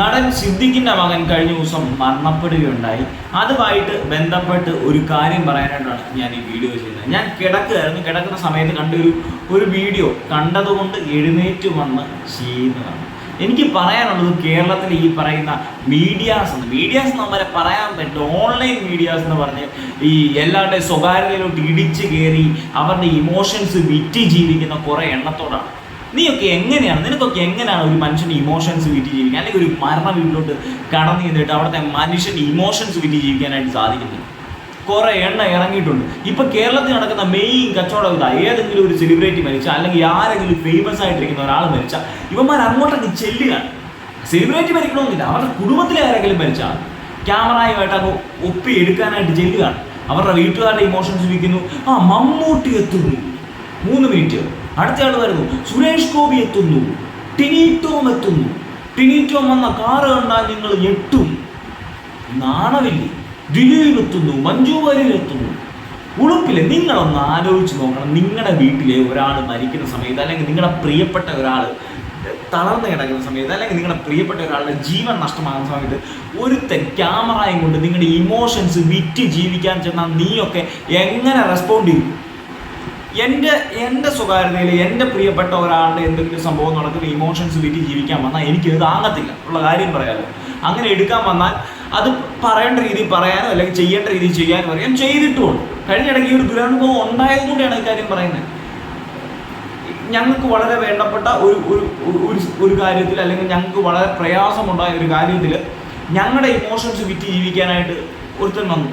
നടൻ സിദ്ദിഖിൻ്റെ മകൻ കഴിഞ്ഞ ദിവസം മരണപ്പെടുകയുണ്ടായി. അതുമായിട്ട് ബന്ധപ്പെട്ട് ഒരു കാര്യം പറയാനായിട്ടാണ് ഞാൻ ഈ വീഡിയോ ചെയ്യുന്നത്. ഞാൻ കിടക്കുന്ന സമയത്ത് ഒരു വീഡിയോ കണ്ടതുകൊണ്ട് എഴുന്നേറ്റ് വന്ന് ചെയ്യുന്നതാണ്. എനിക്ക് പറയാനുള്ളത് കേരളത്തിൽ ഈ പറയുന്ന മീഡിയാസ് നമ്മളെ പറയാൻ പറ്റില്ല. ഓൺലൈൻ മീഡിയാസ് എന്ന് പറഞ്ഞ് ഈ എല്ലാവരുടെയും സ്വകാര്യതയിലോട്ട് ഇടിച്ച് കയറി അവരുടെ ഇമോഷൻസ് വിറ്റ് ജീവിക്കുന്ന കുറേ എണ്ണത്തോടാണ്. നിനക്കൊക്കെ എങ്ങനെയാണ് ഒരു മനുഷ്യൻ്റെ ഇമോഷൻസ് വിറ്റ് ജീവിക്കാൻ, അല്ലെങ്കിൽ ഒരു മരണ വീട്ടിലോട്ട് കടന്നു ചെന്നിട്ട് അവിടുത്തെ മനുഷ്യൻ്റെ ഇമോഷൻസ് വിറ്റ് ജീവിക്കാനായിട്ട് സാധിക്കുന്നില്ല? കുറേ എണ്ണ ഇറങ്ങിയിട്ടുണ്ട്. ഇപ്പം കേരളത്തിൽ നടക്കുന്ന മെയിൻ കച്ചവടം ഇതാ. ഏതെങ്കിലും ഒരു സെലിബ്രിറ്റി മരിച്ചാൽ, അല്ലെങ്കിൽ ആരെങ്കിലും ഫേമസ് ആയിട്ടിരിക്കുന്ന ഒരാൾ മരിച്ചാൽ ഇവന്മാർ അങ്ങോട്ടൊക്കെ ചെല്ലുകയാണ്. സെലിബ്രിറ്റി മരിക്കണമെന്നില്ല, അവരുടെ കുടുംബത്തിലെ ആരെങ്കിലും മരിച്ചാൽ ക്യാമറയുമായിട്ട് അങ്ങ് ഒപ്പി എടുക്കാനായിട്ട് ചെല്ലുകയാണ്. അവരുടെ വീട്ടുകാരുടെ ഇമോഷൻസ് വിൽക്കുന്നു. മമ്മൂട്ടി എത്തുന്നു 3 മിനിറ്റ്, അടുത്തയാൾ വരുന്നു, സുരേഷ് ഗോപി എത്തുന്നു, ടിനി ടോം എത്തുന്നു. ടിനി ടോം വന്ന കാറ് കണ്ടാൽ നിങ്ങൾ ഞെട്ടും. നാണമില്ലേ? ദിലീപ് എത്തുന്നു, മഞ്ജു വാര്യർ എത്തുന്നു. ഉളുപ്പില്ലേ? നിങ്ങളൊന്ന് ആലോചിച്ച് നോക്കണം. നിങ്ങളുടെ വീട്ടിലെ ഒരാൾ മരിക്കുന്ന സമയത്ത്, അല്ലെങ്കിൽ നിങ്ങളുടെ പ്രിയപ്പെട്ട ഒരാൾ തളർന്നു കിടക്കുന്ന സമയത്ത്, അല്ലെങ്കിൽ നിങ്ങളുടെ പ്രിയപ്പെട്ട ഒരാളുടെ ജീവൻ നഷ്ടമാകുന്ന സമയത്ത് ഒരുത്തൻ ക്യാമറയും കൊണ്ട് നിങ്ങളുടെ ഇമോഷൻസ് വിറ്റ് ജീവിക്കാൻ ചെന്നാൽ നീയൊക്കെ എങ്ങനെ റെസ്പോണ്ട് ചെയ്യും? എൻ്റെ സ്വകാര്യതയിൽ എൻ്റെ പ്രിയപ്പെട്ട ഒരാളുടെ എന്തെങ്കിലും സംഭവം നടക്കുന്ന ഇമോഷൻസ് വിറ്റ് ജീവിക്കാൻ വന്നാൽ എനിക്കിത് താങ്ങത്തില്ല ഉള്ള കാര്യം പറയാമല്ലോ. അങ്ങനെ എടുക്കാൻ വന്നാൽ അത് പറയേണ്ട രീതിയിൽ പറയാനോ അല്ലെങ്കിൽ ചെയ്യേണ്ട രീതിയിൽ ചെയ്യാനോ അറിയാൻ ചെയ്തിട്ടുമുണ്ട്. കഴിഞ്ഞിടയ്ക്ക് ഒരു ദുരനുഭവം ഉണ്ടായതുകൊണ്ടാണ് ഇക്കാര്യം പറയുന്നത്. ഞങ്ങൾക്ക് വളരെ വേണ്ടപ്പെട്ട ഒരു കാര്യത്തിൽ, അല്ലെങ്കിൽ ഞങ്ങൾക്ക് വളരെ പ്രയാസമുണ്ടായ ഒരു കാര്യത്തിൽ ഞങ്ങളുടെ ഇമോഷൻസ് വിറ്റ് ജീവിക്കാനായിട്ട് ഒരുത്തൻ വന്നു.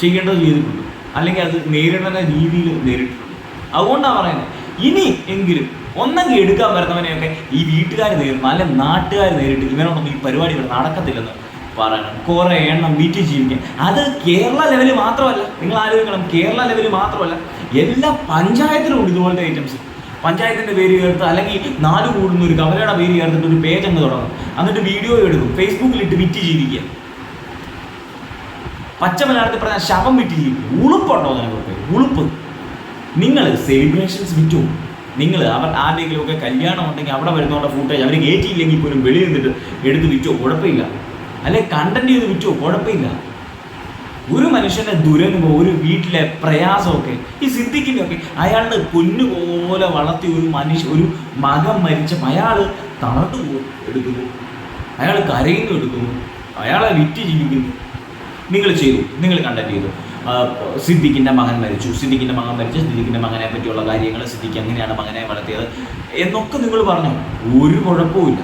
ചെയ്യേണ്ടത് ചെയ്തിട്ടുണ്ട്, അല്ലെങ്കിൽ അത് നേരിടുന്ന രീതിയിൽ നേരിട്ടിട്ടുണ്ട്. അതുകൊണ്ടാണ് പറയുന്നത്, ഇനി എങ്കിലും ഒന്നെങ്കിൽ എടുക്കാൻ വരുന്നവനെയൊക്കെ ഈ വീട്ടുകാർ നേരിടും, അല്ലെങ്കിൽ നാട്ടുകാർ നേരിട്ട് ഇവനോടൊന്നും ഈ പരിപാടി ഇവിടെ നടക്കത്തില്ലെന്ന് പറയണം. കുറേ എണ്ണം വീട്ടിൽ ജീവിക്കാൻ. അത് കേരള ലെവലിൽ മാത്രമല്ല, നിങ്ങൾ ആലോചിക്കണം, കേരള ലെവലിൽ മാത്രമല്ല, എല്ലാ പഞ്ചായത്തിലും ഉണ്ട് ഇതുപോലത്തെ ഐറ്റംസ്. പഞ്ചായത്തിൻ്റെ പേര് ചേർത്ത്, അല്ലെങ്കിൽ 4 കൂടുന്ന ഒരു കവലയുടെ പേര് ചേർത്തിട്ട് ഒരു പേജ് അങ്ങ് തുടങ്ങും. എന്നിട്ട് വീഡിയോ എടുക്കും, ഫേസ്ബുക്കിലിട്ട് വിറ്റ് ജീവിക്കുക. പച്ച മലയാളത്തിൽ പറഞ്ഞാൽ ശവം വിറ്റ് ജീവിക്കും. ഉളുപ്പുണ്ടോ നിനക്കൊക്കെ? ഉളുപ്പ്. നിങ്ങൾ സെലിബ്രേഷൻസ് വിറ്റോ? നിങ്ങൾ ആരുടെയെങ്കിലുമൊക്കെ കല്യാണം ഉണ്ടെങ്കിൽ അവിടെ വരുന്നവരുടെ ഫുട്ടേജ് അവർ കയറ്റിയില്ലെങ്കിൽ പോലും വെളിയിൽ നിന്നിട്ട് എടുത്ത് വിറ്റോ? കുഴപ്പമില്ല. അല്ലെങ്കിൽ കണ്ടന്റ് ചെയ്ത് വിറ്റോ? കുഴപ്പമില്ല. ഒരു മനുഷ്യൻ്റെ ദുരനുഭവം, ഒരു വീട്ടിലെ പ്രയാസമൊക്കെ, ഈ സിദ്ദിഖിൻ്റെയൊക്കെ അയാളുടെ പൊന്നുപോലെ വളർത്തി ഒരു മകൻ മരിച്ചപ്പോൾ അയാൾ തളർന്നു എടുക്കുന്നു, അയാൾ കരയുന്നു എടുക്കുന്നു, അയാളെ വിറ്റ് ജീവിക്കുന്നു. നിങ്ങൾ ചെയ്തു, നിങ്ങൾ കണ്ടന്റ് ചെയ്തു. സിദ്ദിഖിൻ്റെ മകൻ മരിച്ചു, സിദ്ദിഖിൻ്റെ മകനെ പറ്റിയുള്ള കാര്യങ്ങൾ, സിദ്ദിഖ് എങ്ങനെയാണ് മകനെ വളർത്തിയത് എന്നൊക്കെ നിങ്ങൾ പറഞ്ഞു. ഒരു കുഴപ്പമില്ല.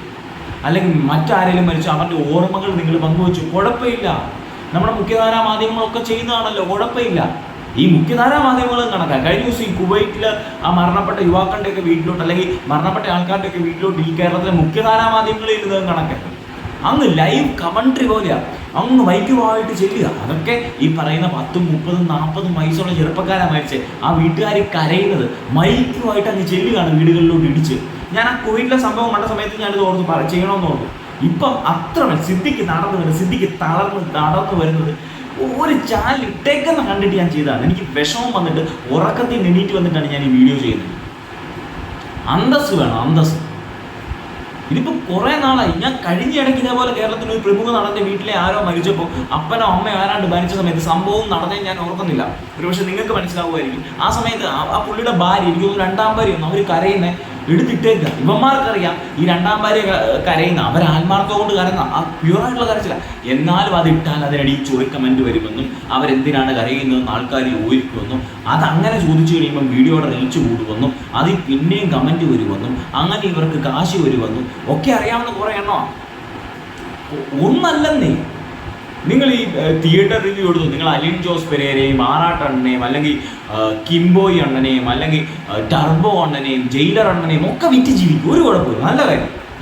അല്ലെങ്കിൽ മറ്റാരെങ്കിലും മരിച്ചു, അവൻ്റെ ഓർമ്മകൾ നിങ്ങൾ പങ്കുവച്ചു, കുഴപ്പമില്ല. നമ്മുടെ മുഖ്യധാരാ മാധ്യമങ്ങളൊക്കെ ചെയ്യുന്നതാണല്ലോ, കുഴപ്പമില്ല. ഈ മുഖ്യധാരാ മാധ്യമങ്ങളും കണക്കാം. കഴിഞ്ഞ ദിവസം ഈ കുവൈറ്റിൽ ആ മരണപ്പെട്ട യുവാക്കളുടെയൊക്കെ വീട്ടിലോട്ട്, അല്ലെങ്കിൽ മരണപ്പെട്ട ആൾക്കാരുടെയൊക്കെ വീട്ടിലോട്ട് ഈ കേരളത്തിലെ മുഖ്യധാരാ മാധ്യമങ്ങളിൽ ഇരുന്നത് കണക്കാണ്. അങ്ങ് ലൈവ് കമൻട്രി പോലെയാണ്, അങ്ങ് മൈക്കുമായിട്ട് ചെല്ലുക. അതൊക്കെ ഈ പറയുന്ന 10, 30, 40 വയസ്സുള്ള ചെറുപ്പക്കാരാണ് മരിച്ച് ആ വീട്ടുകാർ കരയുന്നത് മൈക്കുമായിട്ട് അങ്ങ് ചെല്ലുകയാണ് വീടുകളിലോട്ട് ഇടിച്ച്. ഞാൻ ആ കുവൈറ്റിലെ സംഭവം കണ്ട സമയത്ത് ഞാനിത് ഓർത്ത് ചെയ്യണമെന്ന് ഓർത്തു. ഇപ്പം അത്രമേൽ സിദ്ദിഖ് തളർന്ന് നടന്നു വരുന്നത് ഒരു ചാനൽ ഇട്ടേക്കെന്ന് കണ്ടിട്ട് ഞാൻ ചെയ്തതാണ്. എനിക്ക് വിഷമം വന്നിട്ട് ഉറക്കത്തിൽ എണീറ്റ് വന്നിട്ടാണ് ഞാൻ ഈ വീഡിയോ ചെയ്യുന്നത്. അന്തസ് വേണം, അന്തസ്. ഇതിപ്പോൾ കുറേ നാളായി. ഞാൻ കഴിഞ്ഞ ഇടയ്ക്ക് ഇതേപോലെ കേരളത്തിൽ ഒരു പ്രമുഖ നടൻ്റെ വീട്ടിലെ ആരോ മരിച്ചപ്പോൾ അപ്പനോ അമ്മയോ ആരാണ്ട് മരിച്ച സമയത്ത് സംഭവം നടന്നേ ഞാൻ ഓർക്കുന്നില്ല. ഒരുപക്ഷെ നിങ്ങൾക്ക് മനസ്സിലാവുമായിരിക്കും. ആ സമയത്ത് ആ പുള്ളിയുടെ ഭാര്യ, എനിക്ക് തോന്നുന്നു 2ാം ഭാര്യയൊന്നും, അവർ കരയുന്നത് എടുത്തിട്ടേക്കുക. ഇവന്മാർക്കറിയാം ഈ 2ാം ഭാര്യ കരയുന്ന, അവർ ആത്മാർത്ഥം കൊണ്ട് കരയുന്ന ആ പ്യുവറായിട്ടുള്ള കരച്ചില്ല. എന്നാലും അതിട്ടാൽ അതിനിടയിൽ കമൻറ്റ് വരുമെന്നും അവരെന്തിനാണ് കരയുന്നതെന്ന് ആൾക്കാർ ചോദിക്കുമെന്നും, അതങ്ങനെ ചോദിച്ചു കഴിയുമ്പം വീഡിയോയുടെ റീച്ച് കൂടുമെന്നും അതിൽ പിന്നെയും കമൻറ്റ് വരുമെന്നും അങ്ങനെ ഇവർക്ക് കാശ് വരുമെന്നും ഒക്കെ അറിയാവുന്ന കുറേ എണ്ണമാണ്. ഒന്നല്ലെന്നേ. നിങ്ങൾ ഈ തിയേറ്റർ റിവ്യൂ എടുത്തു, നിങ്ങൾ അലിൻ ജോസ് പെരേരയും ആറാട്ടണ്ണനെയും, അല്ലെങ്കിൽ കിംബോയ് അണ്ണനെയും, അല്ലെങ്കിൽ ടർബോ അണ്ണനെയും, ജയിലർ അണ്ണനെയും ഒക്കെ വിറ്റ് ജീവിക്കും. ഒരു കുഴപ്പമില്ല.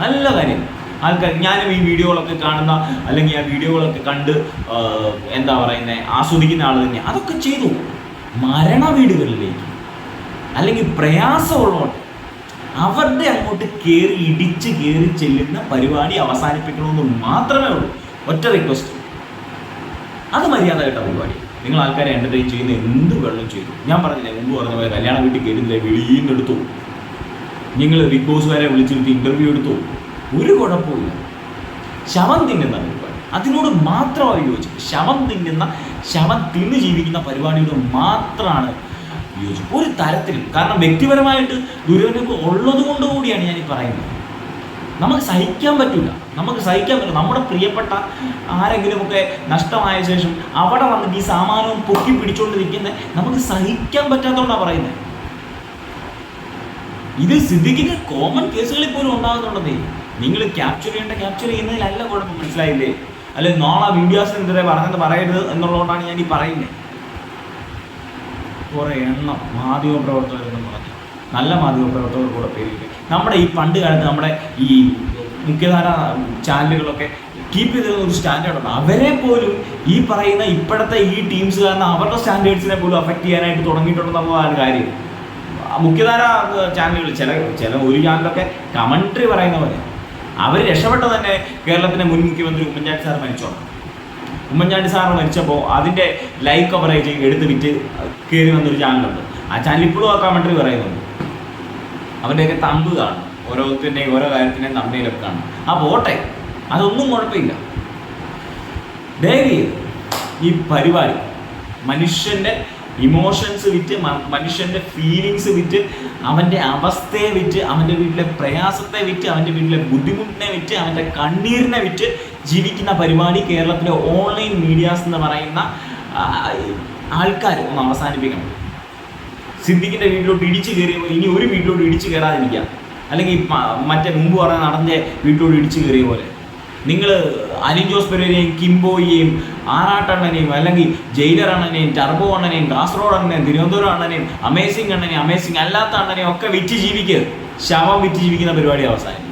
നല്ല കാര്യം. ആൾക്കാർ, ഞാനും ഈ വീഡിയോകളൊക്കെ കാണുന്ന, അല്ലെങ്കിൽ ആ വീഡിയോകളൊക്കെ കണ്ട് എന്താ പറയുന്നത്, ആസ്വദിക്കുന്ന ആൾ തന്നെ അതൊക്കെ ചെയ്തു. മരണ വീടുകളിലേക്ക്, അല്ലെങ്കിൽ പ്രയാസമുള്ളവർ അവരുടെ അങ്ങോട്ട് ഇടിച്ച് കയറി ചെല്ലുന്ന പരിപാടി അവസാനിപ്പിക്കണമെന്ന് മാത്രമേ ഉള്ളൂ. ഒറ്റ റിക്വസ്റ്റ്, അത് മര്യാദയായിട്ടാണ് പരിപാടി. നിങ്ങൾ ആൾക്കാരെ എൻ്റർടൈൻ ചെയ്യുന്ന എന്ത് വെള്ളം ചെയ്തു. ഞാൻ പറഞ്ഞില്ലേ, മുമ്പ് പറഞ്ഞ പോലെ കല്യാണ വീട്ടിൽ കയറുന്നില്ല, വെളിയിൽ എടുത്തു. നിങ്ങൾ ബിഗ് ബോസ് വരെ വിളിച്ചിരുത്തി ഇൻ്റർവ്യൂ എടുത്തു. ഒരു കുഴപ്പമില്ല. ശവം തിന്നുന്ന പരിപാടി, അതിനോട് മാത്രമാണ് യോജിപ്പ്. ശവം തിന്ന് ജീവിക്കുന്ന പരിപാടിയോട് മാത്രമാണ് യോജിപ്പ്. ഒരു തരത്തിലും. കാരണം വ്യക്തിപരമായിട്ട് ദുരനുഭവം ഉള്ളത് കൊണ്ട് കൂടിയാണ് ഞാൻ ഈ പറയുന്നത്. നമുക്ക് സഹിക്കാൻ പറ്റില്ല. നമ്മുടെ പ്രിയപ്പെട്ട ആരെങ്കിലുമൊക്കെ നഷ്ടമായ ശേഷം അവിടെ വന്നിട്ട് ഈ സാമാനവും പൊക്കി പിടിച്ചുകൊണ്ടിരിക്കുന്നത് നമുക്ക് സഹിക്കാൻ പറ്റാത്തതുകൊണ്ടാണ് പറയുന്നത്. ഇത് സിദ്ദിഖിന് കോമൺ കേസുകളിൽ പോലും ഉണ്ടാകുന്നുണ്ടെന്നേ. നിങ്ങൾ ക്യാപ്ചർ ചെയ്യുന്നതിലല്ല കുഴപ്പം, മനസ്സിലായില്ലേ? അല്ലെങ്കിൽ നാളെ വീഡിയോസിനെതിരെ പറയരുത് എന്നുള്ളതുകൊണ്ടാണ് ഞാൻ ഈ പറയുന്നത്. കുറേ എണ്ണം മാധ്യമപ്രവർത്തകരെന്ന് പറഞ്ഞു, നല്ല മാധ്യമപ്രവർത്തകർ കൂടെ പേരില്ല. നമ്മുടെ ഈ പണ്ട് കാലത്ത് നമ്മുടെ ഈ മുഖ്യധാര ചാനലുകളൊക്കെ കീപ്പ് ചെയ്തിരുന്ന ഒരു സ്റ്റാൻഡേർഡാണ്. അവരെ പോലും ഈ പറയുന്ന ഇപ്പോഴത്തെ ഈ ടീംസ് കാരണം അവരുടെ സ്റ്റാൻഡേർഡ്സിനെ പോലും അഫക്റ്റ് ചെയ്യാനായിട്ട് തുടങ്ങിയിട്ടുണ്ടെന്നുള്ളതാണ് കാര്യം. മുഖ്യധാര ചാനലുകൾ ചില ഒരു ചാനലൊക്കെ കമൻട്രി പറയുന്ന പോലെ അവർ രക്ഷപ്പെട്ടത് തന്നെ കേരളത്തിൻ്റെ മുൻ മുഖ്യമന്ത്രി ഉമ്മൻചാണ്ടി സാർ മരിച്ചോണം. ഉമ്മൻചാണ്ടി സാർ മരിച്ചപ്പോൾ അതിൻ്റെ ലൈവ് കവറേജ് എടുത്ത് വിറ്റ് കയറി വന്നൊരു ചാനലുണ്ട്. ആ ചാനൽ ഇപ്പോഴും ആ കമൻട്രി പറയുന്നുണ്ട്. അവരുടെയൊക്കെ തമ്പ് കാണും, ഓരോരുത്തരുടെയും ഓരോ കാര്യത്തിൻ്റെയും തമ്പയിലൊക്കെ കാണും. ആ പോട്ടെ, അതൊന്നും കുഴപ്പമില്ല. ദയവ് ഈ പരിപാടി മനുഷ്യൻ്റെ ഇമോഷൻസ് വിറ്റ്, മനുഷ്യൻ്റെ ഫീലിങ്സ് വിറ്റ്, അവൻ്റെ അവസ്ഥയെ വിറ്റ്, അവൻ്റെ വീട്ടിലെ പ്രയാസത്തെ വിറ്റ്, അവൻ്റെ വീട്ടിലെ ബുദ്ധിമുട്ടിനെ വിറ്റ്, അവൻ്റെ കണ്ണീരിനെ വിറ്റ് ജീവിക്കുന്ന പരിപാടി കേരളത്തിലെ ഓൺലൈൻ മീഡിയാസ് എന്ന് പറയുന്ന ആൾക്കാർ ഒന്ന് അവസാനിപ്പിക്കണം. സിദ്ദിഖിൻ്റെ വീട്ടിലോട്ട് ഇടിച്ചു കയറിയ പോലെ ഇനി ഒരു വീട്ടിലോട്ട് ഇടിച്ചു കയറാതിരിക്കുക. അല്ലെങ്കിൽ മറ്റേ മുമ്പ് പറഞ്ഞ നടൻ്റെ വീട്ടിലോട്ട് ഇടിച്ചു കയറിയ പോലെ നിങ്ങൾ അലിൻ ജോസ് പെരേരയെയും കിംബോയിയെയും ആറാട്ടണ്ണനെയും അല്ലെങ്കിൽ ജയിലർ അണ്ണനെയും ടർബോ അണ്ണനെയും കാസർഗോഡ് അണ്ണനെയും തിരുവനന്തപുരം അണ്ണനെയും അമേസിംഗ് അണ്ണനെയും അമേസിംഗ് അല്ലാത്ത അണ്ണനെയും ഒക്കെ വിറ്റ് ജീവിക്കുക. ശവം വിറ്റ് ജീവിക്കുന്ന പരിപാടി അവസാനം.